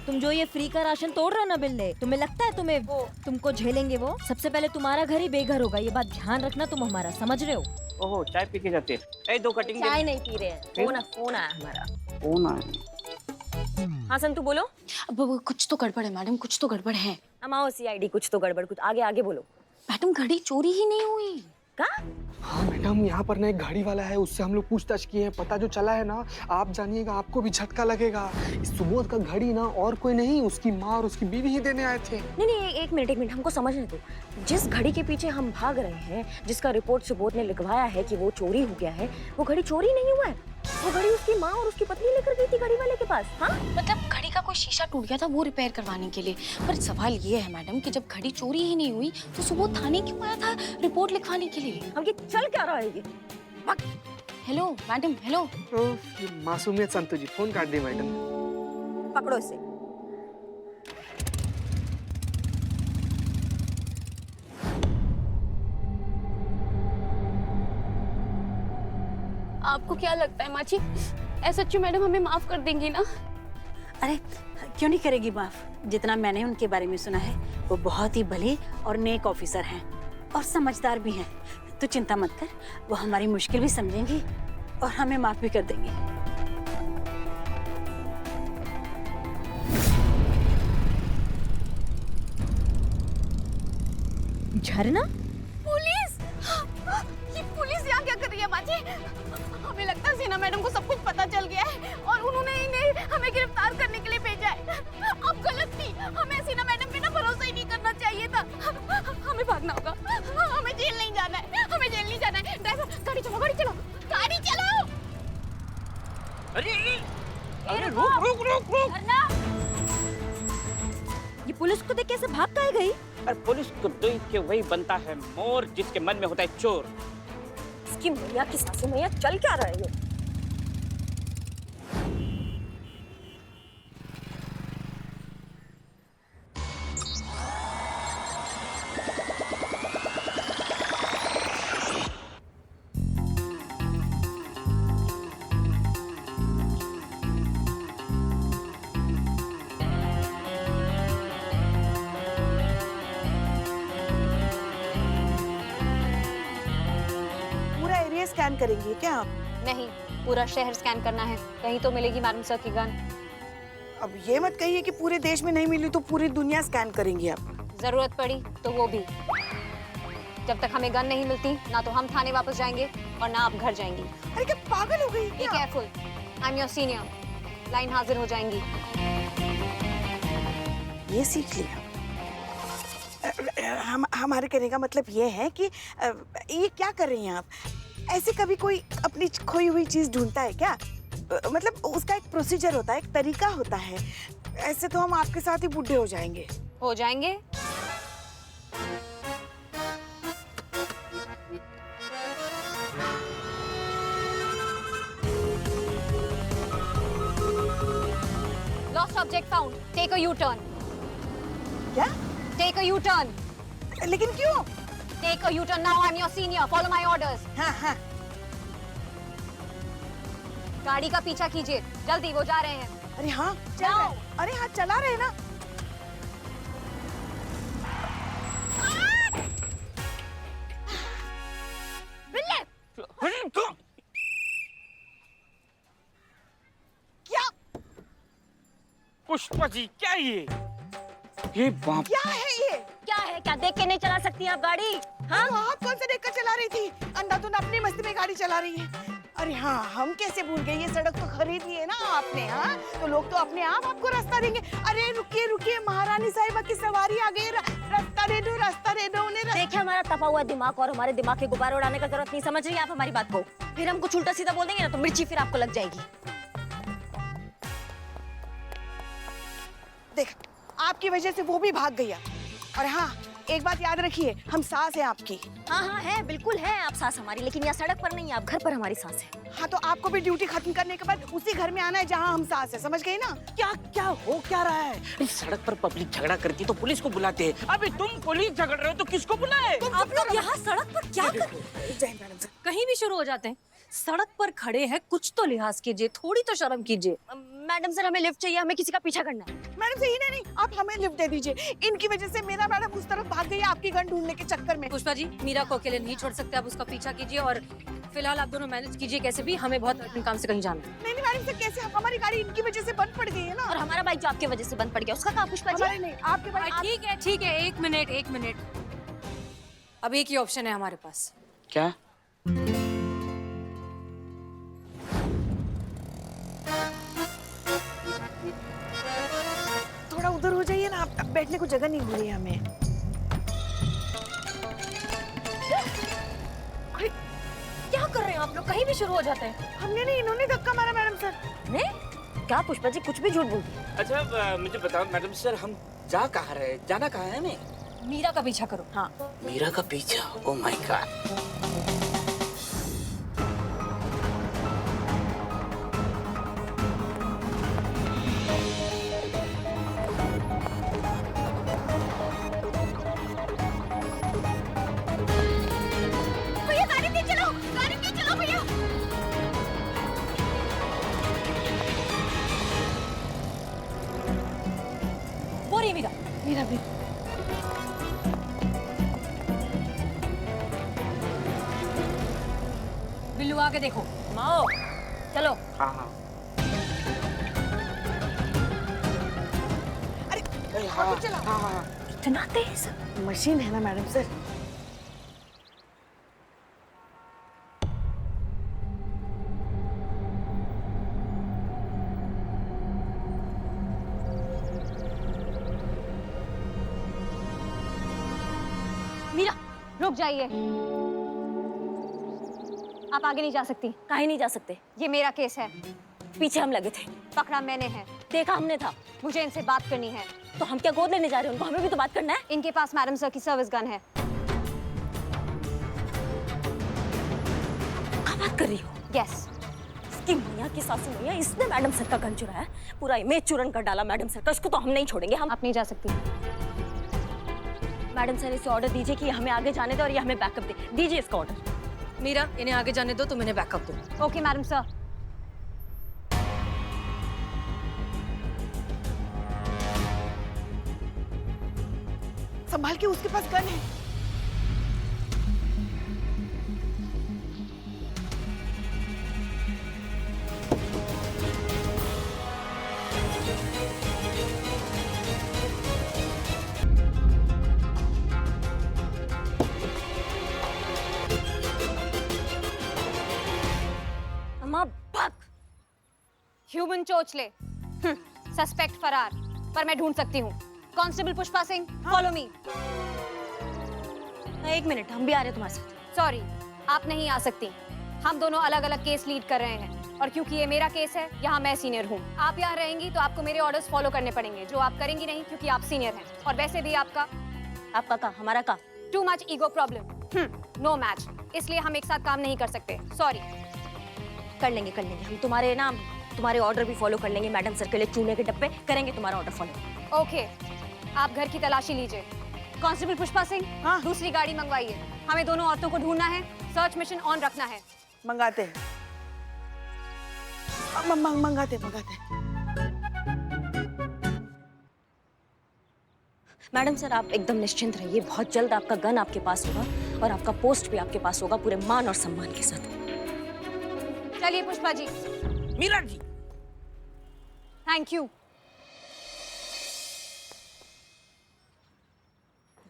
तुम जो ये फ्री का राशन तोड़ रहे हो ना बिल्ले, तुम्हें लगता है तुमको झेलेंगे वो? सबसे पहले तुम्हारा घर ही बेघर होगा, ये बात ध्यान रखना तुम हमारा, समझ रहे हो? ओहो, चाय पी के जाते हैं। 2 कटिंग चाय नहीं पी रहे हैं, फोन आया हमारा। फोन आया। हाँ संतु बोलो। अब कुछ तो गड़बड़ है मैडम, कुछ तो गड़बड़ है। अमाओ CID, कुछ तो गड़बड़, कुछ आगे आगे बोलो। मैडम घड़ी चोरी ही नहीं हुई। का? हाँ मैडम, यहाँ पर ना एक घड़ी वाला है, उससे हम लोग पूछताछ किए हैं। पता जो चला है ना, आप जानिएगा, आपको भी झटका लगेगा। इस सुबोध का घड़ी ना और कोई नहीं, उसकी माँ और उसकी बीवी ही देने आए थे। नहीं, एक मिनट हमको समझने दो। जिस घड़ी के पीछे हम भाग रहे हैं, जिसका रिपोर्ट सुबोध ने लिखवाया है कि वो चोरी हो गया है, वो घड़ी चोरी नहीं हुआ है। वो घड़ी उसकी माँ और उसकी पत्नी लेकर गई थी घड़ी वाले के पास। हाँ, मतलब घड़ी का कोई शीशा टूट गया था, वो रिपेयर करवाने के लिए। पर सवाल ये है मैडम कि जब घड़ी चोरी ही नहीं हुई तो सुबोध थाने क्यों आया था रिपोर्ट लिखवाने के लिए? हम ये चल क्या रहा है ये? Hello madam, hello. ये मासूमियत संतु जी, फोन काट दी मैडम। पकड़ो इसे। आपको क्या लगता है माची, SHO मैडम हमें माफ कर देंगी ना? अरे क्यों नहीं करेगी माफ? जितना मैंने उनके बारे में सुना है, वो बहुत ही भले और नेक ऑफिसर हैं और समझदार भी हैं। तो चिंता मत कर, वो हमारी मुश्किल भी समझेंगी और हमें माफ भी कर देंगे। झरना? पुलिस! ये पुलिस यहाँ क्या कर रही है माची? हमें लगता है सीना मैडम को सब कुछ पता चल गया है और उन्होंने इन्हें हमें गिरफ्तार करने के लिए भेजा है। अब गलत थी, हमें सीना मैडम पे ना भरोसा ही नहीं करना चाहिए था। हमें भागना होगा, हमें जेल नहीं जाना है, हमें जेल नहीं जाना है। ड्राइवर गाड़ी चलाओ, गाड़ी चलाओ, गाड़ी चलाओ। अरे रुक। ये पुलिस को देख कैसे भाग के गई? और पुलिस को देख के वही बनता है मोर जिसके मन में होता है चोर। इसकी मैया की सासू मैया, चल क्या रहा है ये? स्कैन करेंगी क्या आप? नहीं, पूरा शहर स्कैन करना है, कहीं तो मिलेगी मैडम सर की गन। अब ये मत कहिए कि पूरे देश में नहीं मिली तो पूरी दुनिया स्कैन करेंगी आप। जरूरत पड़ी तो वो भी। जब तक हमें गन नहीं मिलती, ना तो हम थाने वापस जाएंगे और ना आप घर जाएंगी। अरे क्या पागल हो गई बी क्या? Careful, I am your senior. Line हाजिर हो जाएंगी। ये सीख लिया। हमारे कहने का मतलब ये है कि ये क्या कर रही हैं आप? ऐसे कभी कोई अपनी खोई हुई चीज ढूंढता है क्या? मतलब उसका एक प्रोसीजर होता है, एक तरीका होता है। ऐसे तो हम आपके साथ ही बूढ़े हो जाएंगे। हो जाएंगे? Lost object found, take a U turn. क्या? Take a U turn. लेकिन क्यों? Take a U turn now, I am your senior, follow my orders. हाँ। गाड़ी का पीछा कीजिए, जल्दी, वो जा रहे हैं। अरे हाँ, अरे हाँ, चला रहे हैं ना। क्या? पुष्पा जी, क्या ये बाप। क्या है ये? क्या है? क्या देख के नहीं चला सकती आप गाड़ी? हाँ, आप कौन सा देखकर चला रही थी? अंधाधुंध अपनी मस्ती में गाड़ी चला रही है। अरे हाँ, हम कैसे भूल गए? ये सड़क तो खरीदी है ना आपने। हाँ, तो लोग तो अपने आप आपको रास्ता देंगे। अरे रुकिए, महारानी साहिबा की सवारी आ गई। रास्ता दे दो उन्हें। देखिए, हमारा तपा हुआ दिमाग और हमारे दिमाग के गुब्बारे उड़ाने का जरूरत नहीं। समझ रही हैं आप हमारी बात को? फिर हम कुछ उल्टा सीधा बोल देंगे ना तो मिर्ची फिर आपको लग जाएगी। देख, आपकी वजह से वो भी भाग गई। और हाँ, एक बात याद रखिए, हम सास हैं आपकी। हाँ है, बिल्कुल है आप सास हमारी, लेकिन यहाँ सड़क पर नहीं, आप घर पर हमारी सास है। हाँ, तो आपको भी ड्यूटी खत्म करने के बाद उसी घर में आना है जहाँ हम सास है। समझ गई ना? क्या हो क्या रहा है? सड़क पर पब्लिक झगड़ा करती तो पुलिस को बुलाते हैं। अभी तुम पुलिस झगड़ रहे हो तो किसको बुलाए? आप लोग यहाँ सड़क पर क्या कर? जय मैडम। कहीं भी शुरू हो जाते हैं। सड़क पर खड़े हैं, कुछ तो लिहाज कीजिए, थोड़ी तो शर्म कीजिए। मैडम सर, हमें लिफ्ट चाहिए, हमें किसी का पीछा करना है। मैडम से ही नहीं, आप हमें लिफ्ट दे दीजिए। इनकी वजह से मेरा मैडम उस तरफ भाग गई है आपकी गन ढूंढने के चक्कर में। पुष्पा जी, मीरा को अकेले नहीं छोड़ सकते, आप उसका पीछा कीजिए और फिलहाल आप दोनों मैनेज कीजिए कैसे भी, हमें बहुत अर्जेंट काम से कहीं जाना है। नहीं मैडम से कैसे, हमारी गाड़ी इनकी वजह से बंद पड़ गई है ना। और हमारा बाइक जो आपकी वजह से बंद पड़ गया, उसका कहाँ पुष्पा जी? हमारे नहीं, आपके भाई। ठीक है, एक मिनट। अब एक ही ऑप्शन है हमारे पास। क्या? थोड़ा उधर हो जाइए ना, आप बैठने को जगह नहीं हो रही है हमें। अरे, क्या कर रहे हैं आप लोग? कहीं भी शुरू हो जाते हैं। हमने नहीं, इन्होंने धक्का मारा मैडम सर ने? क्या पुष्पा जी कुछ भी झूठ बोलती है? अच्छा मुझे बताओ मैडम सर, हम जा कहाँ रहे, जाना कहाँ है हमें? मीरा का पीछा करो। हाँ, मीरा का पीछा? Oh my God. भैया गाड़ी नहीं चलाओ भैया। वो रही मीरा। मेरा भी। बिल्लू आगे देखो। माओ, चलो। हाँ हाँ। अरे हाँ चलाओ। हाँ हाँ। इतना तेज? मशीन है ना मैडम सर। मीरा रुक जाइए, आप आगे नहीं जा सकती। कहीं नहीं जा सकते, ये मेरा केस है, पीछे हम लगे थे, पकड़ा मैंने है, देखा हमने था। मुझे इनसे बात करनी है। तो हम क्या गोद लेने जा रहे हैं उनको? हमें भी तो बात करना है। इनके पास मैडम सर की सर्विस गन है। क्या बात कर रही हो? यस। इसकी मैया की सासू मैया, इसने मैडम सर का गन चुराया, पूरा इमेज चूरन कर डाला मैडम सर का। इसको तो हम नहीं छोड़ेंगे। हम आप नहीं जा सकती। मैडम सर इसे ऑर्डर दीजिए कि हमें आगे जाने दो और ये हमें बैकअप दे दीजिए। इसका ऑर्डर। मीरा, इन्हें आगे जाने दो, तुम इन्हें बैकअप दो। Okay madam sir. संभाल के, उसके पास गन है। अम्मा भाग। ह्यूमन चोचले, सस्पेक्ट फरार, पर मैं ढूंढ सकती हूँ। Constable Pushpa Singh, follow me. एक मिनट, हम भी आ रहे हैं तुम्हारे साथ। सॉरी, आप नहीं आ सकती। हम दोनों अलग अलग केस लीड कर रहे हैं और क्योंकि ये मेरा केस है, यहाँ मैं सीनियर हूँ। आप यहाँ रहेंगी तो आपको मेरे ऑर्डर्स फॉलो करने पड़ेंगे, जो आप करेंगी नहीं क्योंकि आप सीनियर हैं। और वैसे भी आपका का हमारा का too much ego problem, no match, इसलिए हम एक साथ काम नहीं कर सकते। सॉरी। कर लेंगे हम तुम्हारे ऑर्डर भी फॉलो कर लेंगे। मैडम सर के लिए चूने के डब्बे करेंगे, तुम्हारा ऑर्डर फॉलो। ओके, आप घर की तलाशी लीजिए। कांस्टेबल पुष्पा सिंह, हाँ। दूसरी गाड़ी मंगवाइए। हमें दोनों औरतों को ढूंढना है, सर्च मिशन ऑन रखना है। मंगाते हैं। मंगाते। मैडम सर, आप एकदम निश्चिंत रहिए, बहुत जल्द आपका गन आपके पास होगा और आपका पोस्ट भी आपके पास होगा, पूरे मान और सम्मान के साथ। चलिए पुष्पा जी। मीरा जी। Thank you.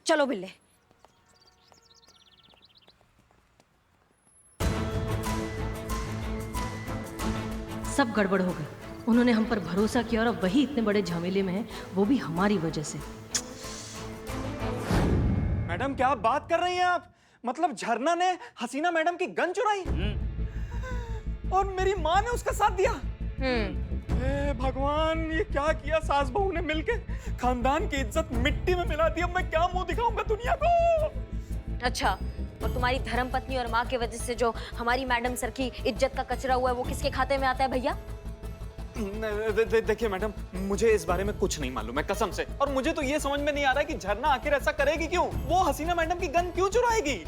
चलो बिल्ले। सब गड़बड़ हो गई। उन्होंने हम पर भरोसा किया और अब वही इतने बड़े झमेले में है, वो भी हमारी वजह से। मैडम क्या बात कर रही हैं आप? मतलब झरना ने हसीना मैडम की गन चुराई और मेरी माँ ने उसका साथ दिया? हे भगवान, ये क्या किया सास बहू ने मिलके? खानदान की इज्जत मिट्टी में मिला दी। अब मैं क्या मुंह दिखाऊंगा दुनिया को? अच्छा, और तुम्हारी धर्मपत्नी और माँ की वजह से जो हमारी मैडम सर की इज्जत का कचरा हुआ है, वो किसके खाते में आता है भैया? देखिए मैडम, मुझे इस बारे में कुछ नहीं मालूम है कसम से। और मुझे तो ये समझ में नहीं आ रहा है कि झरना आखिर ऐसा करेगी क्यों? वो हसीना मैडम की गन क्यों चुराएगी?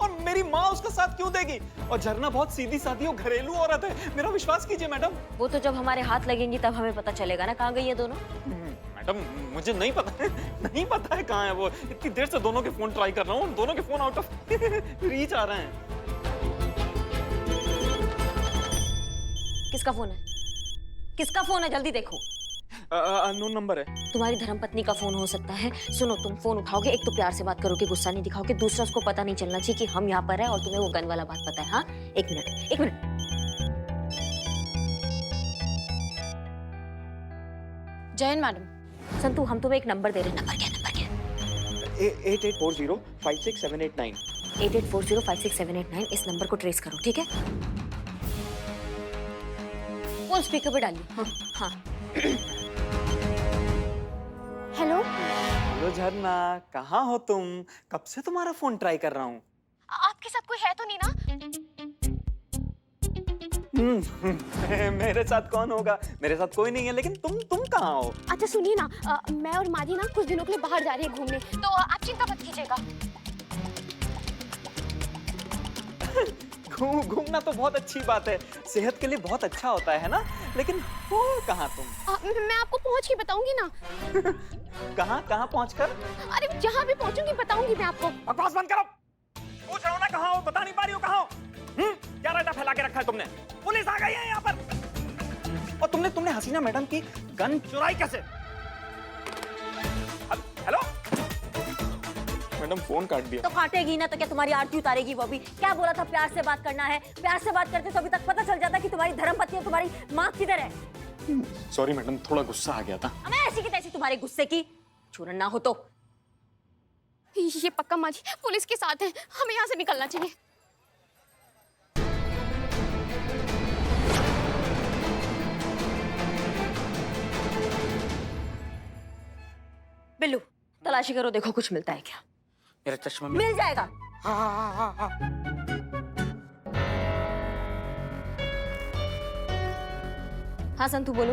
और मेरी माँ उसका साथ क्यों देगी? और झरना बहुत सीधी सादी और घरेलू औरत है, मेरा विश्वास कीजिए मैडम। वो तो जब हमारे हाथ लगेंगी तब हमें पता चलेगा ना कहाँ गई है दोनों। मैडम मुझे नहीं पता है, नहीं पता है कहाँ है वो। इतनी देर से दोनों के फोन ट्राई कर रहा हूँ, दोनों के फोन आउट ऑफ रीच आ रहे हैं। किसका फोन है? किसका फोन है? जल्दी देखो। अननोन नंबर है। तुम्हारी धर्मपत्नी का फोन हो सकता है। सुनो, तुम फोन उठाओगे, एक तो प्यार से बात करोगे, गुस्सा नहीं दिखाओगे, दूसरा उसको पता नहीं चलना चाहिए कि हम यहाँ पर हैं और तुम्हें वो गन वाला बात पता है। हाँ, एक मिनट, एक मिनट। जयन मैडम। संतु, हम तुम्हें एक नंबर दे रहे हैं। नंबर क्या? नंबर क्या? 8840567889। 8840567889। इस नंबर को ट्रेस करो, ठीक है? फोन स्पीकर पे डालिए। हाँ हाँ। हेलो। हेलो झरना, कहाँ हो तुम? कब से तुम्हारा फोन ट्राई कर रहा हूँ। आपके साथ कोई है तो नहीं ना? मेरे साथ कौन होगा? मेरे साथ कोई नहीं है, लेकिन तुम कहाँ हो? अच्छा सुनिए ना, मैं और माजी ना कुछ दिनों के लिए बाहर जा रही है घूमने, तो आप चिंता मत कीजिएगा। घूमना तो बहुत अच्छी बात है, सेहत के लिए बहुत अच्छा होता है ना, लेकिन हो कहाँ तुम? मैं आपको पहुंच के बताऊंगी ना। कहाँ पहुँचकर? अरे जहाँ भी पहुंचूंगी बताऊंगी मैं आपको। बकवास बंद करो। पूछ रहा हूँ ना कहाँ हो, बता नहीं पा रही हो कहाँ हो? क्या रायता फैला के रखा है तुमने? पुलिस आ गई है यहाँ पर। और तुमने हसीना मैडम की गन चुराई कैसे? हेलो मैडम, फोन काट दिया। तो काटेगी ना तो क्या तुम्हारी आरती उतारेगी वो भी? क्या बोला था प्यार से बात करना है? प्यार से बात करते तो अभी तक पता चल जाता कि तुम्हारी धर्मपत्नी और तुम्हारी माँ किधर है। सॉरी मैडम, थोड़ा गुस्सा आ गया था। मैं ऐसी की तैसी तुम्हारे गुस्से की चूरन ना हो तो। ये पक्का माजी पुलिस के साथ है, हमें यहाँ से निकलना चाहिए। बिल्लू, तलाशी करो, देखो कुछ मिलता है क्या। मेरा चश्मा मिल जाएगा। हाँ। हाँ संतु, बोलो।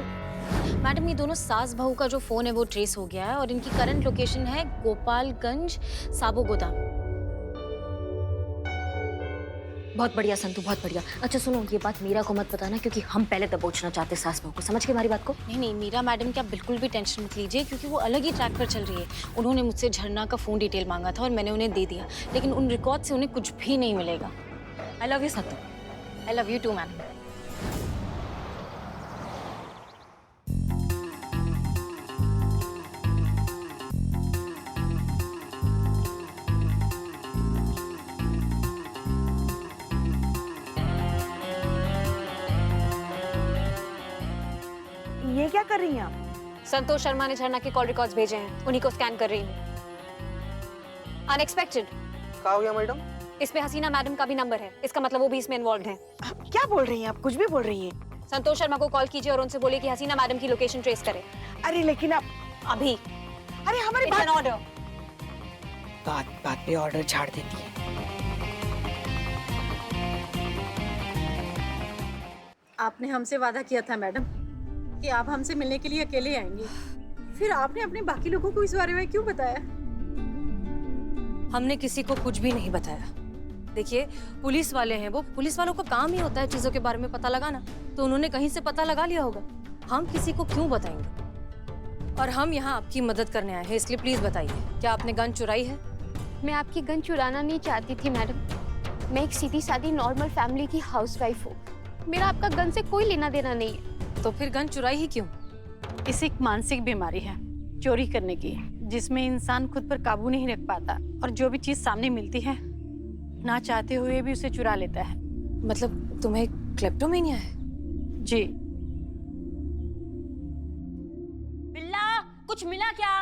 मैडम, ये दोनों सास बहू का जो फोन है वो ट्रेस हो गया है और इनकी करंट लोकेशन है गोपालगंज साबो गोदाम। बहुत बढ़िया संतु, बहुत बढ़िया। अच्छा सुनो, ये बात मीरा को मत बताना, क्योंकि हम पहले दबोचना चाहते सास बहू को। समझ के हमारी बात को? नहीं, मीरा मैडम क्या बिल्कुल भी टेंशन मत लीजिए, क्योंकि वो अलग ही ट्रैक पर चल रही है। उन्होंने मुझसे झरना का फोन डिटेल मांगा था और मैंने उन्हें दे दिया, लेकिन उन रिकॉर्ड से उन्हें कुछ भी नहीं मिलेगा। आई love you Santu. I love you too madam. ये क्या कर रही हैं आप? संतोष शर्मा ने झरना के कॉल रिकॉर्ड्स भेजे हैं, उन्हीं को स्कैन कर रही हूँ। अनएक्सपेक्टेड। क्या हो गया मैडम? इसमें हसीना मैडम का भी नंबर है, इसका मतलब वो भी इसमें इन्वॉल्व हैं। क्या बोल रही हैं आप? कुछ भी बोल रही हैं। संतोष शर्मा को कॉल कीजिए और उनसे बोलिए कि हसीना मैडम की लोकेशन ट्रेस करें। अरे लेकिन आप अभी। अरे हमारी It's an order। बात पे ऑर्डर झाड़ देती है। आपने हमसे वादा किया था मैडम कि आप हमसे मिलने के लिए अकेले आएंगे, फिर आपने अपने बाकी लोगों को इस बारे में क्यों बताया? हमने किसी को कुछ भी नहीं बताया। देखिए, पुलिस वाले हैं वो, पुलिस वालों का काम ही होता है चीजों के बारे में पता लगाना, तो उन्होंने कहीं से पता लगा लिया होगा। हम किसी को क्यों बताएंगे? और हम यहाँ आपकी मदद करने आए हैं, इसलिए प्लीज बताइए, क्या आपने गन चुराई है? मैं आपकी गन चुराना नहीं चाहती थी मैडम। मैं एक सीधी सादी नॉर्मल फैमिली की हाउसवाइफ हूँ। मेरा आपका गन से कोई लेना देना नहीं है। तो फिर गन चुराई ही क्यों? इसे एक मानसिक बीमारी है चोरी करने की, जिसमें इंसान खुद पर काबू नहीं रख पाता और जो भी चीज सामने मिलती है ना चाहते हुए भी उसे चुरा लेता है। मतलब तुम्हें क्लेप्टोमेनिया है? जी। बिल्ला, कुछ मिला क्या?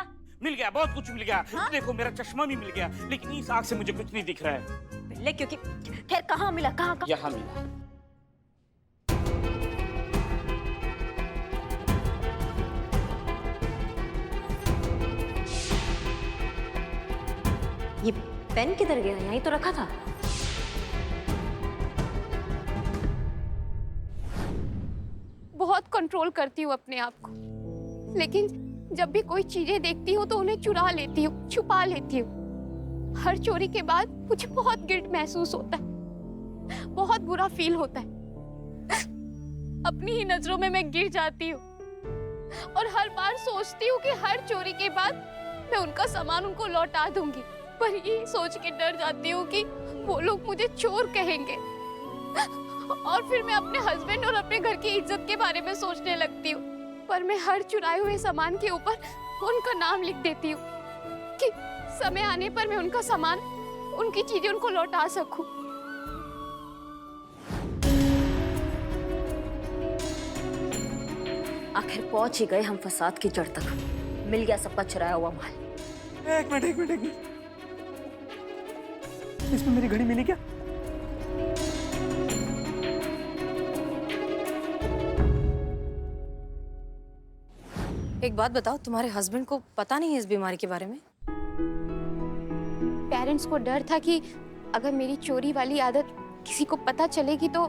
मिल गया, बहुत कुछ मिल गया। देखो मेरा चश्मा भी मिल गया, लेकिन इस आग से मुझे कुछ नहीं दिख रहा है। बिल्ले, क्योंकि खैर कहाँ मिला? कहाँ? यहाँ मिला। ये पेन किधर गया? यहीं तो रखा था। बहुत कंट्रोल करती हूँ अपने आप को, लेकिन जब भी कोई चीजें देखती हूँ तो उन्हें चुरा लेती हूँ, छुपा लेती हूँ। हर चोरी के बाद मुझे बहुत गिल्ट महसूस होता है, बहुत बुरा फील होता है। अपनी ही नजरों में मैं गिर जाती हूँ और हर बार सोचती हूँ कि हर चोरी के बाद मैं उनका सामान उनको लौटा दूंगी, पर ये सोच के डर जाती हूँ कि वो लोग मुझे चोर कहेंगे और फिर मैं अपने हस्बैंड और अपने घर की इज्जत के बारे में सोचने लगती हूँ। पर मैं हर चुराए हुए सामान के ऊपर उनका नाम लिख देती हूँ कि समय आने पर मैं उनका सामान, उनकी चीजें उनको लौटा सकूं। आखिर पहुंच ही गए हम फसाद की जड़ तक। मिल गया सबका चुराया हुआ माल। एक मिनट। इसमें मेरी घड़ी मिली क्या? एक बात बताओ, तुम्हारे हस्बैंड को पता नहीं है इस बीमारी के बारे में? पेरेंट्स को डर था कि अगर मेरी चोरी वाली आदत किसी को पता चलेगी तो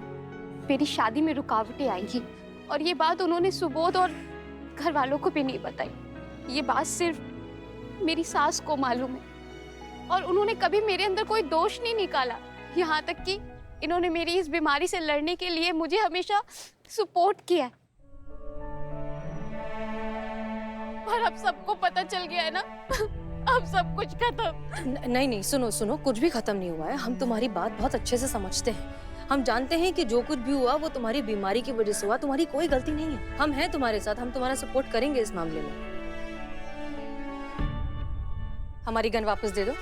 मेरी शादी में रुकावटें आएंगी, और ये बात उन्होंने सुबोध और घर वालों को भी नहीं बताई। ये बात सिर्फ मेरी सास को मालूम है और उन्होंने कभी मेरे अंदर कोई दोष नहीं निकाला। यहाँ तक कि इन्होंने मेरी इस बीमारी से लड़ने के लिए मुझे हमेशा सपोर्ट किया है। पर अब सबको पता चल गया है ना, अब सब कुछ खत्म। नहीं, सुनो, कुछ भी खत्म नहीं हुआ है। हम तुम्हारी बात बहुत अच्छे से समझते हैं। हम जानते हैं कि जो कुछ भी हुआ वो तुम्हारी बीमारी की वजह से हुआ, तुम्हारी कोई गलती नहीं है। हम हैं तुम्हारे साथ, हम तुम्हारा सपोर्ट करेंगे इस मामले में। हमारी गन वापस दे दो।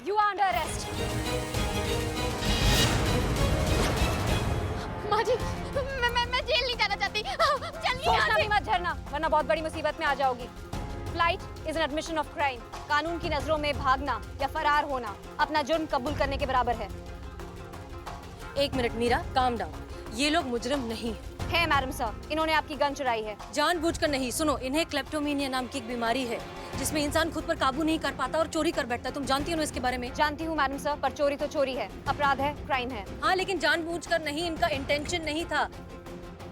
You are under arrest. माँ जी, मैं जेल नहीं जाना चाहती। चलिए यहाँ सोचना से। भी मत झरना, वरना बहुत बड़ी मुसीबत में आ जाओगी। Flight is an admission of crime. कानून की नजरों में भागना या फरार होना अपना जुर्म कबूल करने के बराबर है। एक मिनट मीरा, काम डाउन। ये लोग मुजरिम नहीं है मैडम सर, इन्होंने आपकी गन चुराई है। जानबूझकर नहीं। सुनो, इन्हें क्लेप्टोमेनिया नाम की एक बीमारी है जिसमें इंसान खुद पर काबू नहीं कर पाता और चोरी कर बैठता है। तुम जानती हो ना इसके बारे में? जानती हूँ मैडम सर, पर चोरी तो चोरी है, अपराध है, क्राइम है। हाँ, लेकिन जानबूझकर नहीं, इनका इंटेंशन नहीं था।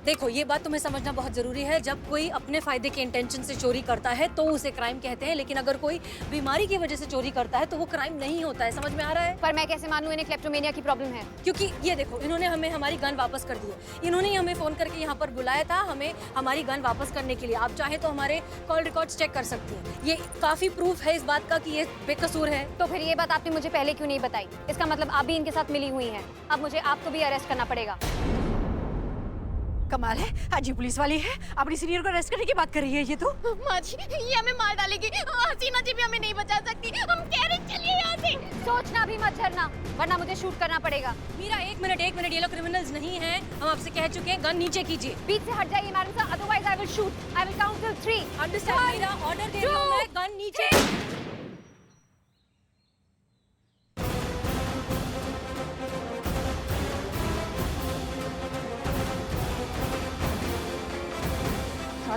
देखो, ये बात तुम्हें समझना बहुत जरूरी है। जब कोई अपने फायदे के इंटेंशन से चोरी करता है तो उसे क्राइम कहते हैं, लेकिन अगर कोई बीमारी की वजह से चोरी करता है तो वो क्राइम नहीं होता है। समझ में आ रहा है? पर मैं कैसे मानूं इन्हें क्लेप्टोमेनिया की प्रॉब्लम है? क्योंकि ये देखो, इन्होंने हमें हमारी गन वापस कर दी है। इन्होंने ही हमें फोन करके यहाँ पर बुलाया था हमें हमारी गन वापस करने के लिए। आप चाहे तो हमारे कॉल रिकॉर्ड्स चेक कर सकती हैं। ये काफी प्रूफ है इस बात का कि ये बेकसूर है। तो फिर ये बात आपने मुझे पहले क्यों नहीं बताई? इसका मतलब आप भी इनके साथ मिली हुई हैं। अब मुझे आपको भी अरेस्ट करना पड़ेगा। कमाल है, आज ये पुलिस वाली है अपनी सीनियर को अरेस्ट करने की बात कर रही है। ये तो माँ जी, ये हमें मार डालेगी। हसीना जी भी हमें नहीं बचा सकती। हम कह रहे चलिए यहाँ से। सोचना भी मत झरना, वरना मुझे शूट करना पड़ेगा। मीरा, एक मिनट, ये लोग क्रिमिनल्स नहीं हैं। हम आपसे कह चुके हैं, गन नीचे कीजिए। बीच से हट जाइए madam sir, otherwise I will shoot. I will count till 3। Understand Meera? Order दे रही हूं मैं, गन नीचे।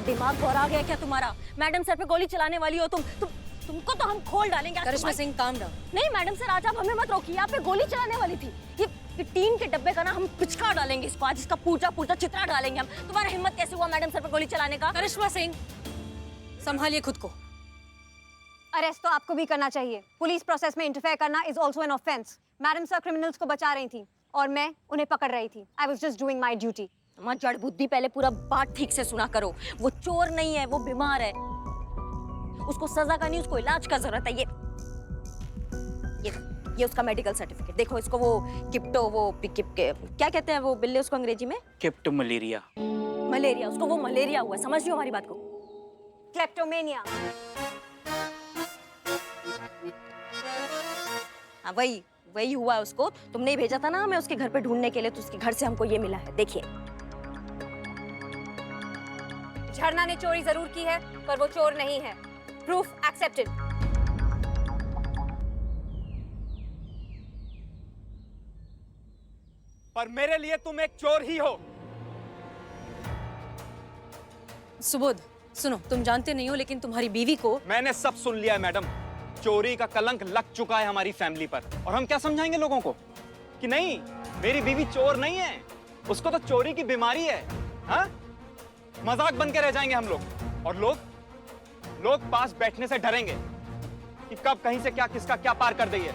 दिमाग भरा गया क्या तुम्हारा? मैडम सर पे गोली चलाने वाली हो तुमको तो हम खोल डालेंगे। आज करिश्मा तुम्हारी- सिंह, काम डाउन। नहीं मैडम सर, आज आप हमें मत रोकिए। आप पे गोली चलाने वाली थी। ये टीन के डब्बे का ना हम पिचका डालेंगे इसको। आज इसका पूजा चित्रा डालेंगे हम। तुम्हारा हिम्मत कैसे हुआ मैडम सर पे गोली चलाने का? करिश्मा सिंह, संभालिए खुद को। अरेस्ट तो आपको भी करना चाहिए। पुलिस प्रोसेस में इंटरफेयर करना is also an offence. Madam sir criminals को बचा रही थी और मैं उन्हें पकड़ रही थी। I was just doing my duty. तुम्हारी जड़ बुद्धि, पहले पूरा बात ठीक से सुना करो। वो चोर नहीं है, वो बीमार है। उसको सजा का नहीं, उसको इलाज का जरूरत है। ये उसका मेडिकल सर्टिफिकेट देखो। इसको वो क्या कहते हैं वो बिल्ले उसको अंग्रेजी में? केप्टो मलेरिया। मलेरिया। उसको वो मलेरिया हुआ है। समझ रही हो हमारी बात को? क्लेप्टोमेनिया। हाँ, वही हुआ है उसको। तुमने ही भेजा था ना हमें उसके घर पे ढूंढने के लिए, तो उसके घर से हमको ये मिला है। देखिए, झरना ने चोरी जरूर की है, पर वो चोर नहीं है। Proof accepted. पर मेरे लिए तुम एक चोर ही हो। सुबोध, सुनो, तुम जानते नहीं हो लेकिन तुम्हारी बीवी को। मैंने सब सुन लिया है मैडम। चोरी का कलंक लग चुका है हमारी फैमिली पर, और हम क्या समझाएंगे लोगों को कि नहीं, मेरी बीवी चोर नहीं है। उसको तो चोरी की बीमारी है। हाँ, मजाक बन के रह जाएंगे हम लोग, और लोग पास बैठने से डरेंगे कि कब कहीं से क्या किसका क्या पार कर दी है।